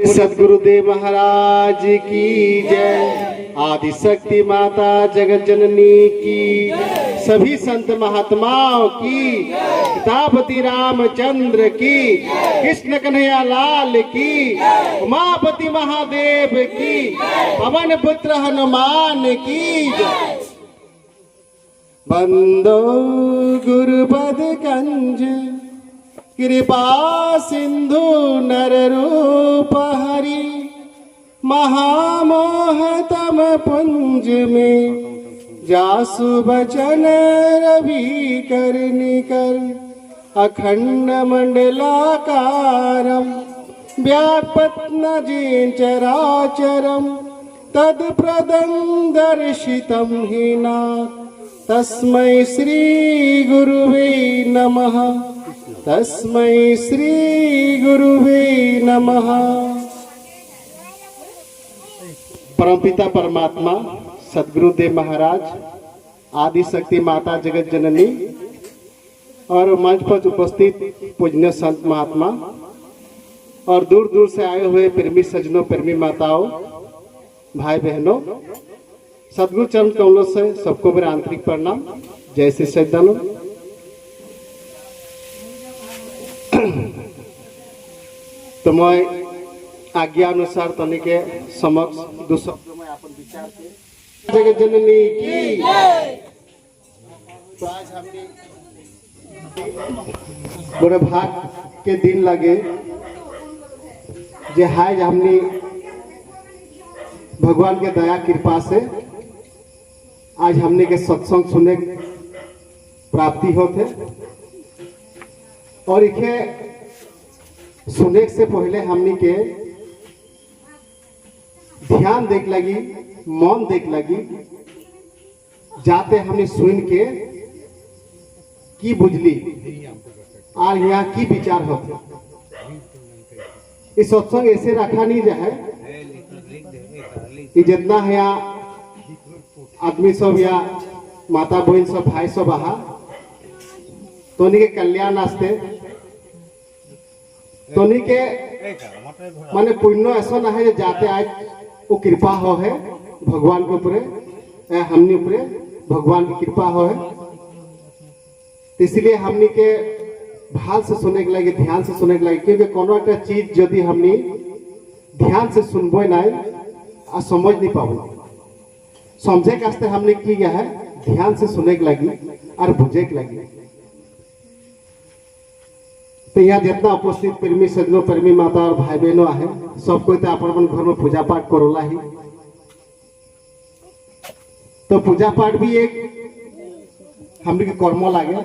सदगुरुदेव महाराज की जय। आदि शक्ति माता जगत जननी की, सभी संत महात्माओं की, पितापति रामचंद्र की, कृष्ण कन्हैया लाल की, उमापति महादेव की, पवन पुत्र हनुमान की जय। बंदो गुरुपद कंज कृपा सिंधु नर रूप हरि, महामोहतम पुंज में जासु बचन रवि कर निकर, अखंड मंडलाकारम व्यापत न जेन चराचरम, तत्प्रदं दर्शितं हि नाथ, तस्मै श्री गुरुवे नमः, तस्मै श्री गुरुवे नमः। परमपिता परमात्मा सदगुरुदेव महाराज, आदि शक्ति माता जगत जननी और मंच पर उपस्थित पूजनीय संत महात्मा और दूर दूर से आए हुए प्रेमी सज्जनों, प्रेमी माताओं, भाई बहनों, सदगुरु चरण कमलों से सबको मेरा आंतरिक प्रणाम। जय श्री सच्चिदानंद। तो मैं आज्ञा अनुसार तनि के समक्ष दो शब्दों में अपन विचार के जगत जननी की। तो आज हमने बड़े भाग के दिन लगे जे हाय हमने भगवान के दया कृपा से आज हमने के सत्संग सुने प्राप्ति होते, और इके सुने से पहले हमने के ध्यान देख लगी, मौन देख लगी, जाते हमने सुन के की बुझली और यहाँ की विचार होते। इस सत्संग ऐसे रखा नहीं जाए कि जितना है यहाँ आदमी सब या माता बहन सब भाई सब आहा तो के कल्याण आस्ते तो के माने पुण्य ऐसा ना है जाते आज वो कृपा हो है भगवान के ऊपर, हमने ऊपर भगवान की कृपा हो है। इसलिए हमने के भाल से सुने के लगे, ध्यान से सुने के लगे, क्योंकि कोनो एक चीज यदि हमने ध्यान से सुनबो ना आ समझ नहीं पाबो, समझे के हमने की गया है ध्यान से सुने के लगी और बुझे के लगी। तो यहाँ जितना उपस्थित प्रेमी सज्जनों, प्रेमी माता और भाई बहनों है, सब कोई तो अपन घर में पूजा पाठ करोला ही। तो पूजा पाठ भी एक हमने के कर्म लागे,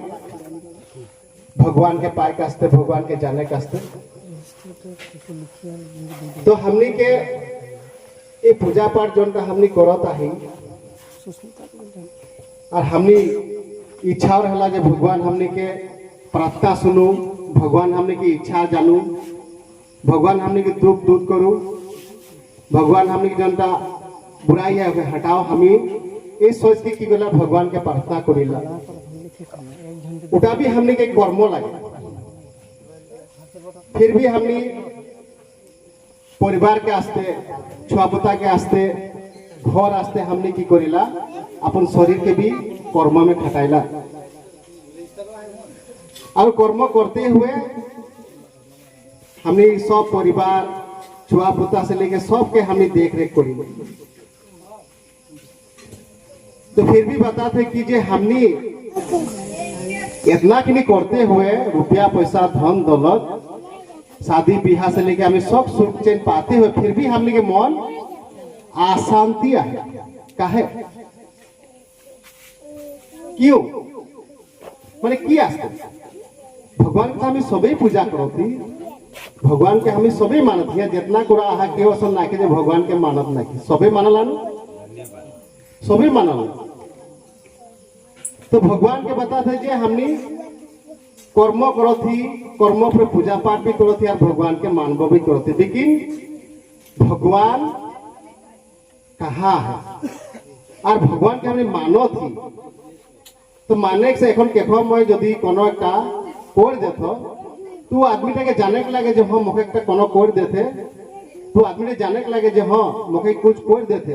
भगवान के पाए कास्ते, भगवान के जाने कास्ते। तो हमने के ये पूजा पाठ जो हमने करता है और हमने इच्छा रहला जे भगवान हमने के प्रार्थना सुनू, भगवान हमने की इच्छा जानू, भगवान हमने के दुख दूर करूं, भगवान हमने की जनता बुराई है हटाओ, हमें ये सोच के कि बोला भगवान के प्रार्थना करेला, उटा भी हमने के कर्म लगे। फिर भी हमने परिवार के आस्ते, छुआपुता के आस्ते, घर आस्ते हमने की करेला अपन शरीर के भी कर्म में खटाइला, और कर्म करते हुए हमने सब परिवार, छुआपुता से लेके सबके हमने देख रेख करी। तो फिर भी बताते कि जे हमने इतना कि नहीं करते हुए रुपया पैसा धन दौलत शादी ब्याह से लेके हमें सब सुख चैन पाते हुए फिर भी हमने के मन अशांति है। काहे क्यों माने की आस्ते भगवान के हमें सभी पूजा करो थी, भगवान के हमें सभी मानत है, जितना कुरा आहा केव असन ना के भगवान के मानत ना की सभी मानलान, सभी मानल। तो भगवान के बता थे जे हमने कर्म करो थी, कर्म पर पूजा पाठ भी करो थी और भगवान के मानव भी करो थी, लेकिन भगवान कहाँ है और भगवान के हमने मानो थी। तो माने से এখন কেখন মই যদি কোনো একটা করে দেতো तो आदमी के जाने के लगे जब हम मुखे कोनो कर देते तो आदमी ने जाने के लगे जे हाँ मुखे कुछ कोर देते।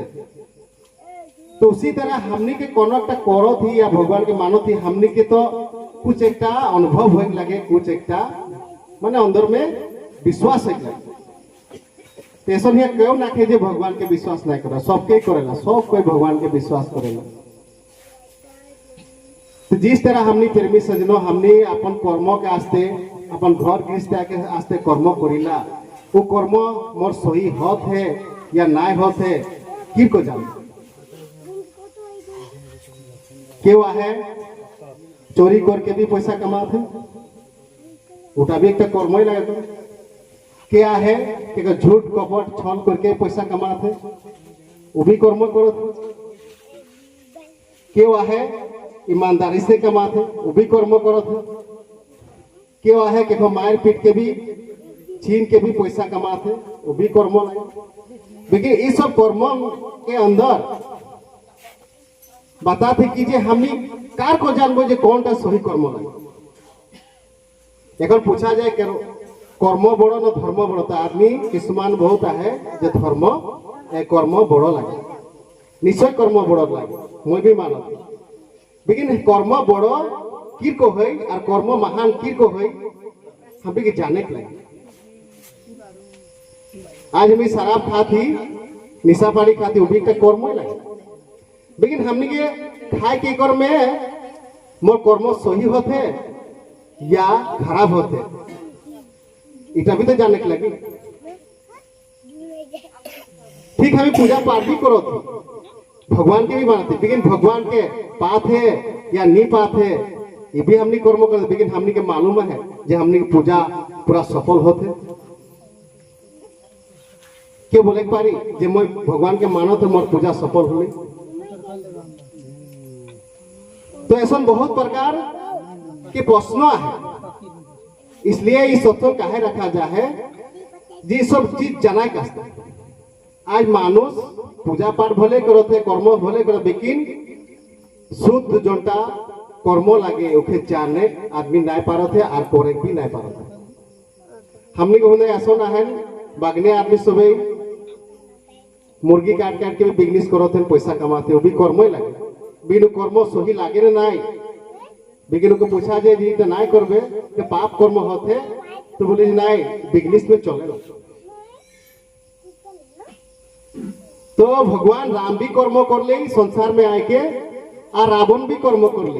तो उसी तरह हमनी के कोनो एक करो थी या भगवान के मानो थी, हमनी के तो कुछ एक अनुभव होने लगे, कुछ एक माने अंदर में विश्वास एक लगे। ऐसा नहीं क्यों ना के भगवान के विश्वास नहीं करा, सबके करेला, सब कोई भगवान के विश्वास करेला। तो जिस तरह हमनी प्रेमी सजनो हमनी अपन कर्म के आस्ते अपन घर गृहस्थ के आस्ते कर्म करिला, वो कर्म मोर सही होत है या नहीं होत है कि को जान। क्यों है चोरी करके भी पैसा कमाते, उठा भी एक कर्म ही लगे। तो क्या है कि झूठ कपट छल करके पैसा कमाते, वो भी कर्म करो। क्यों है ईमानदारी से कमाते, वो भी कर्म करो। क्यों है कि मार पीट के भी छीन के भी पैसा कमाते, वो भी कर्म लगे। लेकिन इस सब कर्म के अंदर बताते कि हमनी कार को जानबो जे कौन टा सही कर्म लगे। एक पूछा जाए कर्म बड़ो ना धर्म बड़ो, तो आदमी किसमान बहुत है जे धर्म कर्म बड़ो लगे, निश्चय कर्म बड़ो लगे, मैं भी मानत। लेकिन कर्म बड़ो किर को है और कर्म महान किर को है हम भी जाने के लगे। आज हम शराब खाती, निशा पानी खाती, वो भी एक कर्म ही लगे। लेकिन हमने के खाए के कर्म में मोर कर्म सही होते या खराब होते, इटा भी तो जानने के लगे। ठीक हमें पूजा पाठ भी करो थी, भगवान के भी मानते, लेकिन भगवान के पात है या नहीं पात है ये भी हमने कर्म करते। लेकिन हमने के मालूम है जे हमने की पूजा पूरा सफल होते। क्यों बोले पारी जे मैं भगवान के मानो तो मोर पूजा सफल हो। तो ऐसा बहुत प्रकार के प्रश्न है, इसलिए इस सत्संग काहे रखा जाए जी सब चीज जाना कसता। आज मानुष पूजा पाठ भले करते, कर्म भले करते, लेकिन शुद्ध जोटा कर्म लगे उखे जाने आदमी नहीं पारते और करे भी नहीं पारते। हमने कहने ऐसा ना है बागने आदमी सब मुर्गी काट काट के भी बिजनेस करते, पैसा कमाते, वो भी कर्म ही लगे। बिनु कर्म सही लागे ना नहीं। लेकिन को पूछा जाए जी तो नहीं करबे तो पाप कर्म होते, तो बोले नहीं बिजनेस में चले। तो भगवान राम भी कर्म कर ले संसार में आके, और रावण भी कर्म कर ले।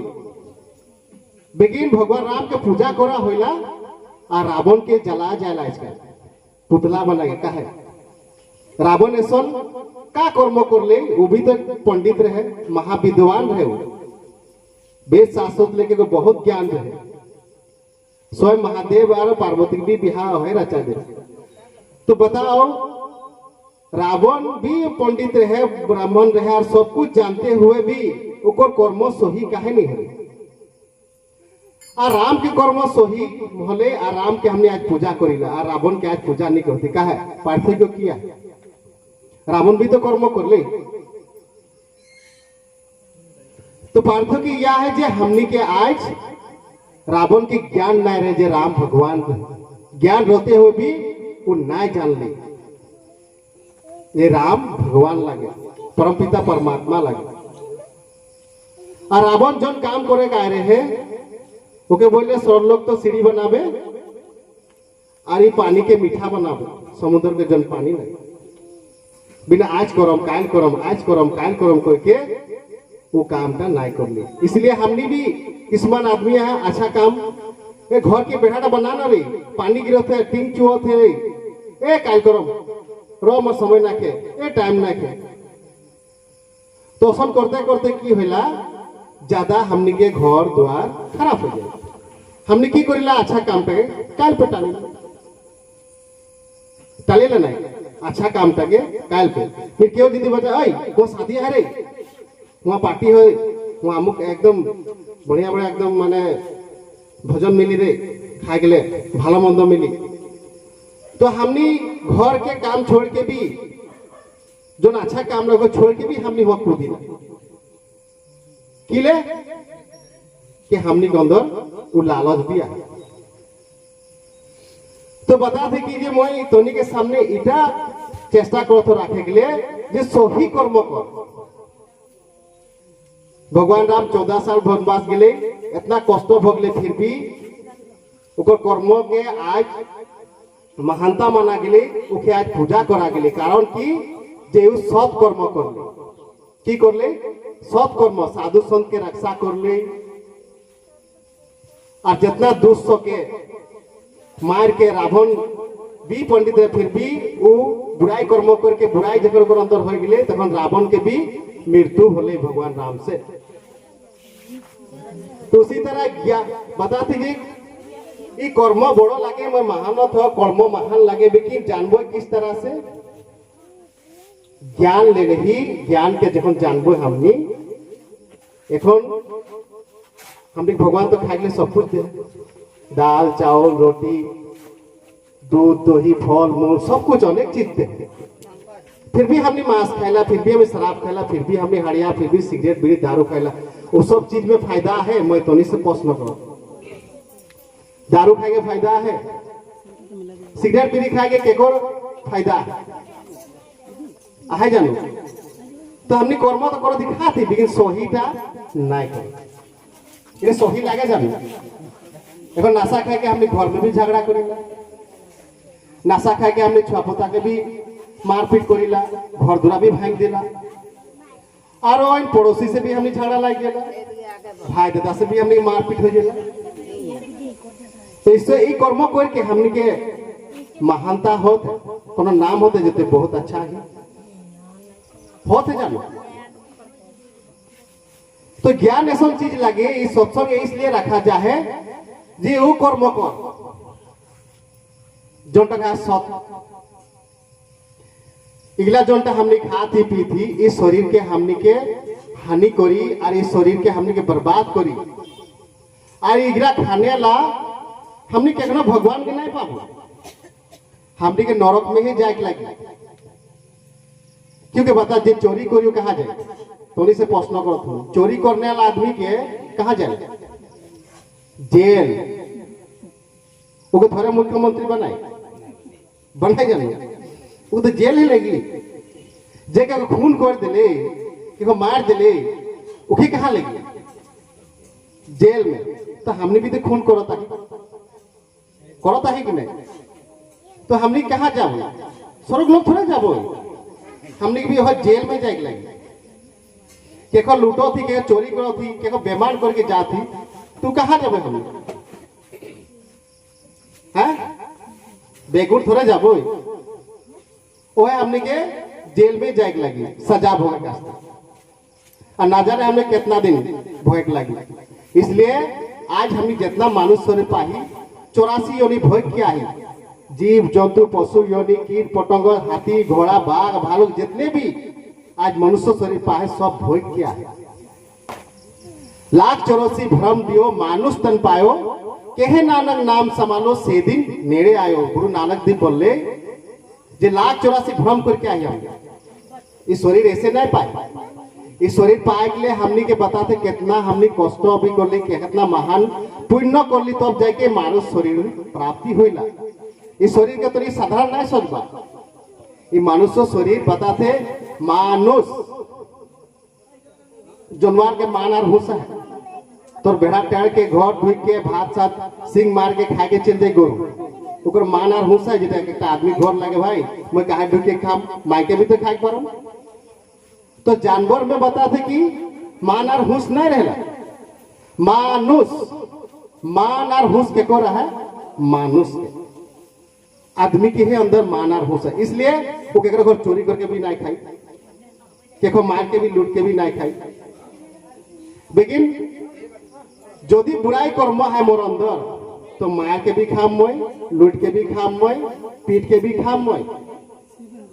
लेकिन भगवान राम के पूजा करा होला और रावण के जला जाएला, इसका पुतला बना के कहे रावण ऐसा का कर्म कर ले। वो भी तो पंडित रहे, महाविद्वान रहे, वो वेद शास्त्र लेके को बहुत ज्ञान रहे। स्वयं महादेव और पार्वती भी बिहार है रचा दे। तो बताओ रावण भी पंडित रहे, ब्राह्मण रहे और सब कुछ जानते हुए भी ओकर कर्म सही काहे नहीं है। और राम के कर्म सही होले और राम के हमने आज पूजा करीला और रावण के आज पूजा नहीं करती काहे पार्थक्य किया। रावण भी तो कर्म कर ले। तो पार्थक्य यह है जे हमने के आज रावण के ज्ञान नहीं रहे, जे राम भगवान ज्ञान रहते हुए भी वो नहीं जान ले ये राम भगवान लगे, परमपिता परमात्मा लगे। और रावण जो काम करे का रहे ओके बोले सर लोग तो सीढ़ी बनावे और ये पानी के मीठा बनावे, समुद्र के जन पानी लगे बिना आज करम कायल करम आज करम कायल करम करके वो काम का नहीं कर ले। इसलिए हमने भी किस्मान आदमी है अच्छा काम घर के बेढ़ा बना ना रही, पानी गिरत है, टीम चुहत है, ए कायल करम रो मत समय ना के ए टाइम ना के। तो सब करते करते की होला ज्यादा हमने के घर द्वार खराब हो जाए। हमने की करिला अच्छा काम पे काल पे टाले ला नहीं अच्छा काम टाके काल पे। फिर क्यों दीदी बता आई वो शादी है रे वहाँ पार्टी हो वहाँ अमुक एकदम बढ़िया बढ़िया एकदम माने भोजन मिली रे खाए के लिए भालो मंद मिली। तो हमने घर के काम छोड़ के भी जो अच्छा काम लगे छोड़ के भी हमने वहाँ कूदी किले कि हमने के अंदर वो लालच भी है। तो बता दे कि मैं तोनी के सामने इटा चेष्टा करो तो रखे के लिए जे सही कर्म कर। भगवान राम 14 साल वनवास गए, इतना कष्ट भोगले, फिर भी ओकर कर्म के आज महानता माना गए, ओके आज पूजा करा गए। कारण कि जे सत कर्म करले, की करले? सत कर्म, साधु संत के रक्षा करले, और जितना दुष्ट के मार के रावण भी पंडित है, फिर भी वो बुराई कर्म करके बुराई जब अंदर हो गए, तक रावण के भी मृत्यु होले भगवान राम से। तो उसी तरह बताते कि ये कर्म बड़ो लगे, मैं महान हो, कर्म महान लगे, लेकिन जानबो किस तरह से? ज्ञान ले रही, ज्ञान के जब जानबो हमनी, एखन हमने भगवान तो खाए सब कुछ दे, दाल चावल रोटी दूध दही फल मूल सब कुछ अनेक चीज दे, फिर भी हमने मांस खाइला, फिर भी हमें शराब खाइला, फिर भी हमने हड़िया, फिर भी सिगरेट बीड़ी दारू खाइला। वो सब चीज में फायदा है? मैं तो नहीं से प्रश्न करो। दारू खाएंगे फायदा है, सिगरेट बीड़ी खाएंगे केको फायदा है जानू। तो हमने कर्म तो करो दिखा थी, लेकिन सहीटा नहीं कर, ये सही लगे जानू। देखो नशा खाए के हमने घर में भी झगड़ा करेला, नशा खाए के हमने छुआ पोता के भी मारपीट करेला, घर दुरा भी भांग देला, और पड़ोसी से भी हमने झगड़ा लग गया, भाई दादा से भी हमने मारपीट हो जाला। तो इससे ई कर्म करके हमने के महानता होत, कोनो नाम होते जते बहुत अच्छा है होते जानो। तो ज्ञान ऐसा चीज लगे, इस सत्संग इसलिए रखा जाए जे वो कर्म कर जो टका सत इगला जोनटा हमने खा थी पी थी, इस शरीर के हमने के हानि करी, और इस शरीर के हमने के बर्बाद करी, और इगला खाने ला हमने के भगवान के नहीं पाबो, हमने के नरक में ही जाए लगी। क्योंकि बता जे चोरी करियो कहाँ जाए? थोड़ी से प्रश्न करो, थोड़ी चोरी करने वाला आदमी के कहाँ जाए? जेल। वो थोड़े मुख्यमंत्री बनाए जाने, वो तो जेल ही लगी। जे के खून कर दिले, कि मार दिले, उखे कहाँ लगी? जेल में। तो हमने भी तो खून करता है कि नहीं? तो हमने कहाँ जाबो? स्वर्ग लोग थोड़ा जाबो, हमने भी वह जेल में जाए लगी। केको लूटो थी, के चोरी करो थी, के बेमान करके जाती, तू कहाँ जाबो? हमने हैं बेगुर थोड़ा जाबो, वह हमने के जेल में जाए लगी, सजा भोगे का, और ना जाने हमें कितना दिन भोग लगी। इसलिए आज हमें जितना मानुष शरीर पाही 84 योनि भोग क्या है, जीव जंतु पशु योनि कीट पतंग हाथी घोड़ा बाघ भालू जितने भी आज मनुष्य शरीर पाए सब भोग क्या है। 1,84 भ्रम दियो मानुष तन पायो, केहे नानक नाम समालो से दिन नेड़े आयो। गुरु नानक देव बोले जे 1,84 भ्रम करके आई हम, इस शरीर ऐसे नहीं पाए। इस शरीर पाए के लिए हमने के बताते कितना हमने कष्ट भी कर ली, कितना महान पुण्य कर ली, तब जाके मानुष शरीर प्राप्ति होइला। इस शरीर के तो साधारण नहीं सोचबा, ये मनुष्य शरीर बताते मानुष जानवर के मान और हुस है। तो बेड़ा टेड़ के घर धुई के भात साथ सिंग मार के खाए के चल दे गोरु, ओकर मान और हुस है। जितना एक आदमी घर लगे भाई मैं कहा ढुक के खाम, मायके भी तो खाए पारो। तो जानवर में बताते कि मान और हुस नहीं रहला, मानुष मान और हुस के को रहा मानुष के आदमी के ही अंदर मान और हुस है। इसलिए वो केकरो घर चोरी करके भी नहीं खाई, केको मार के भी लूट के भी नहीं खाई। लेकिन यदि बुराई कर्म है मोर अंदर, तो मार के भी खाम मैं, लूट के भी खाम मैं, पीट के भी खाम मैं,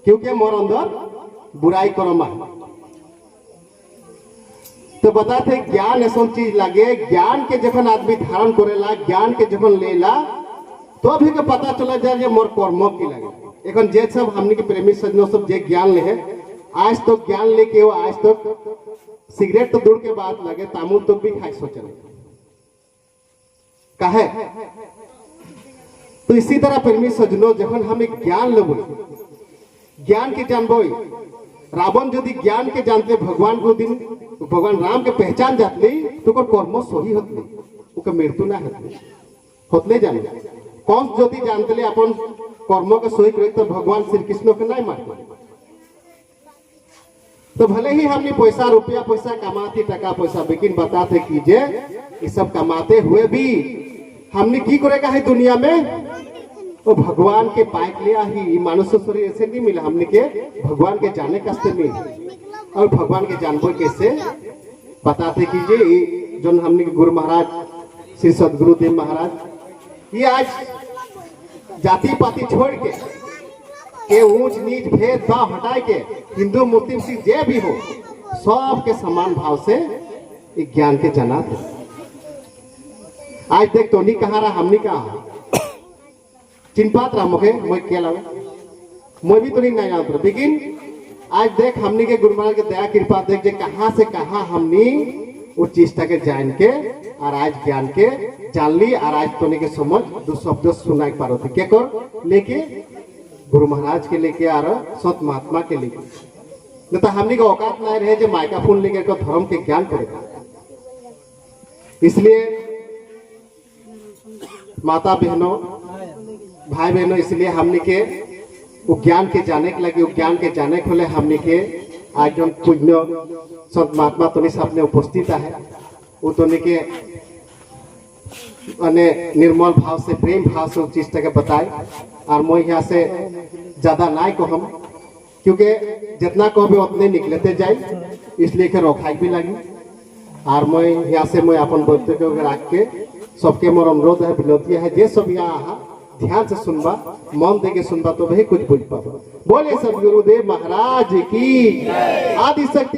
क्योंकि मोर अंदर बुराई कर्म है। तो बताते ज्ञान ऐसा चीज लगे, ज्ञान के जखन आदमी धारण करेला, ज्ञान के जखन लेला, तो अभी के पता चला जाए मोर कर्म की लगे। एखन जे सब हमने के प्रेमी सज्जनों सब जे ज्ञान ले है, आज तो ज्ञान लेके वो आज तक सिगरेट तो दूर के बाद लगे तामुल तो भी खाए सोचे काहे। तो इसी तरह प्रेमी सज्जनों जखन हम एक ज्ञान लेबो, ज्ञान के जानबो रावण यदि ज्ञान के जानते भगवान को दिन भगवान राम के पहचान जातली तो कर्म सही होतली ओके मृत्यु ना होतले जाने कौन यदि जानते अपन कर्म के सही करे तो भगवान श्री कृष्ण के नहीं मारते तो भले ही हमने पैसा रुपया पैसा कमाते टका पैसा लेकिन बताते कीजिए ये सब कमाते हुए भी हमने की करेगा है दुनिया में वो भगवान के पाइक लिया ही मानुष्य शरीर ऐसे नहीं मिला हमने के भगवान के जाने कास्ते में और भगवान के जानबो कैसे बताते कीजिए जो हमने के गुरु महाराज श्री सदगुरुदेव महाराज ये आज जाति पाति छोड़ के ऊंच नीच भेद भाव हटाए के हिंदू मुस्लिम सिख जे भी हो सब के समान भाव से ज्ञान के जाना थे। आज देख तो नहीं कहा रहा हमने कहा चिंपात रहा मुझे मैं क्या लगा मैं भी तो नहीं जानता लेकिन आज देख हमने के गुरु महाराज के दया कृपा देख जे कहां से कहां हमने उस चीज के जान के और आज ज्ञान के जान ली और आज तो के समझ दो शब्द सुनाई पा रहे थे क्या कर लेके गुरु महाराज के लेके आ रहा संत महात्मा के लेके नहीं तो हमने का औकात नहीं रहे जो माइक्रोफोन लेकर को धर्म के ज्ञान करेगा। इसलिए माता बहनों भाई बहनों इसलिए हमने के वो ज्ञान के जाने के लगे वो ज्ञान के जाने के लिए हमने के आज जो पूज्य संत महात्मा तो सामने उपस्थित है वो तो के निर्मल भाव से प्रेम भाव से उस चीज के बताए और मैं यहाँ से ज्यादा ना को हम क्योंकि जितना कहो उतने निकलते जाए इसलिए के रोकाई भी लगी और मैं यहाँ से मैं अपन वक्तव्य रख के सबके मोर अनुरोध है विनती है जे सब यहाँ ध्यान से सुनबा मन दे के सुनबा तो वही कुछ बुझ पाबा। बोले सदगुरुदेव महाराज की आदि शक्ति।